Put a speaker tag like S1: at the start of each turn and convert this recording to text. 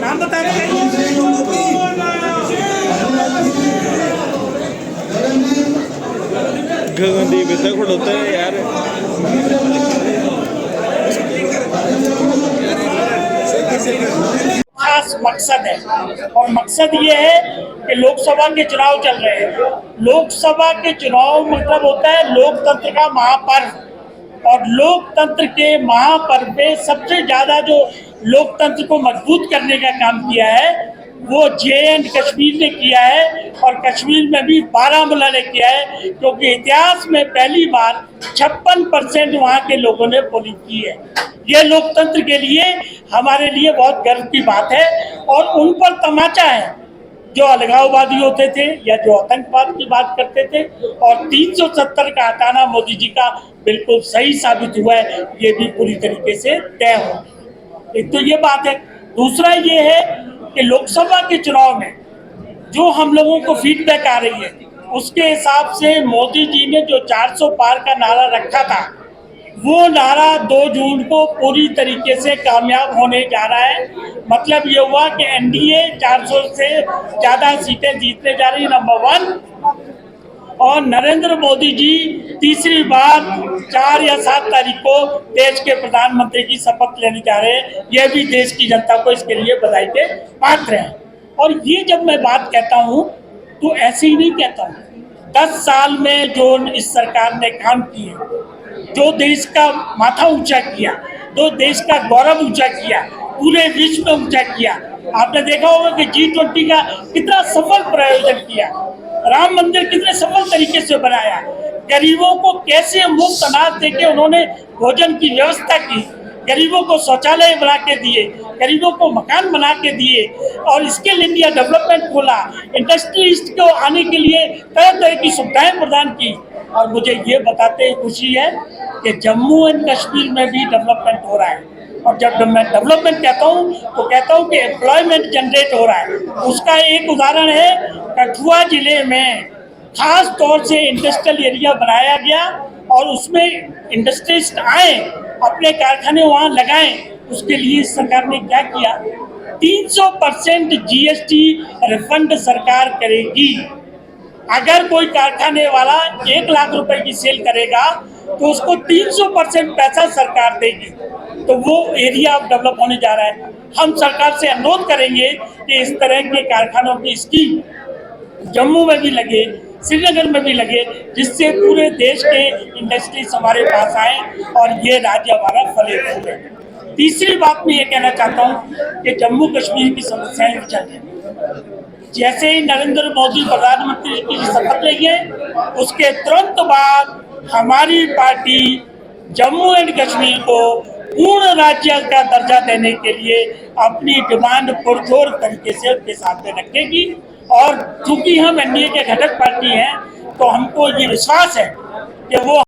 S1: नाम बता रहे
S2: गगनदीप इतना कुछ होता है यार।
S1: खास मकसद है और मकसद ये है कि लोकसभा के चुनाव चल रहे हैं। लोकसभा के चुनाव मतलब होता है लोकतंत्र का महापर्व और लोकतंत्र के महापर्व पे सबसे ज्यादा जो लोकतंत्र को मजबूत करने का काम किया है वो जे.एंड.कश्मीर ने किया है और कश्मीर में भी बारामूला ने किया है, क्योंकि इतिहास में पहली बार 56% वहाँ के लोगों ने पोलिंग की है। ये लोकतंत्र के लिए हमारे लिए बहुत गर्व की बात है और उन पर तमाचा है जो अलगाववादी होते थे या जो आतंकवाद की बात करते थे, और 370 का हटाना मोदी जी का बिल्कुल सही साबित हुआ है, ये भी पूरी तरीके से तय हो। एक तो ये बात है। दूसरा ये है कि लोकसभा के चुनाव में जो हम लोगों को फीडबैक आ रही है उसके हिसाब से मोदी जी ने जो 400 पार का नारा रखा था वो नारा 2 जून को पूरी तरीके से कामयाब होने जा रहा है। मतलब ये हुआ कि एनडीए 400 से ज्यादा सीटें जीतने जा रही है, नंबर 1। और नरेंद्र मोदी जी तीसरी बार 4 या 7 तारीख को देश के प्रधानमंत्री की शपथ लेने जा रहे हैं। यह भी देश की जनता को इसके लिए बधाई के पात्र हैं। और ये जब मैं बात कहता हूँ तो ऐसे ही नहीं कहता हूँ। 10 साल में जो इस सरकार ने काम किए, जो देश का माथा ऊंचा किया, जो देश का गौरव ऊंचा किया, पूरे विश्व में ऊंचा किया। आपने देखा होगा कि G20 का कितना सफल प्रायोजन किया, राम मंदिर कितने सफल तरीके से बनाया, गरीबों को कैसे मुफ्त अनाज देके उन्होंने भोजन की व्यवस्था की, गरीबों को शौचालय बना के दिए, गरीबों को मकान बना के दिए और स्किल इंडिया डेवलपमेंट खोला, इंडस्ट्रीज को आने के लिए तरह तरह की सुविधाएं प्रदान की। और मुझे ये बताते खुशी है कि जम्मू एंड कश्मीर में भी डेवलपमेंट हो रहा है। और जब मैं डेवलपमेंट कहता हूँ तो कहता हूँ कि एम्प्लॉयमेंट जनरेट हो रहा है। उसका एक उदाहरण है कठुआ जिले में खास तौर से इंडस्ट्रियल एरिया बनाया गया और उसमें इंडस्ट्रिस्ट आए, अपने कारखाने वहाँ लगाएं। उसके लिए सरकार ने क्या किया, 300% जीएसटी रिफंड सरकार करेगी। अगर कोई कारखाने वाला 1 लाख रुपए की सेल करेगा तो उसको 300% पैसा सरकार देगी। तो वो एरिया डेवलप होने जा रहा है। हम सरकार से अनुरोध करेंगे कि इस तरह के कारखानों की स्कीम जम्मू में भी लगे, श्रीनगर में भी लगे, जिससे पूरे देश के इंडस्ट्रीज हमारे पास आए और ये राज्य हमारा फले फूले। तीसरी बात मैं ये कहना चाहता हूँ कि जम्मू कश्मीर की समस्याएं चल रही हैं। जैसे ही नरेंद्र मोदी प्रधानमंत्री की शपथ लेंगे उसके तुरंत बाद हमारी पार्टी जम्मू एंड कश्मीर को पूर्ण राज्य का दर्जा देने के लिए अपनी डिमांड पुरजोर तरीके से उनके सामने रखेगी। और चूंकि हम एनडीए के घटक पार्टी हैं तो हमको ये विश्वास है कि वो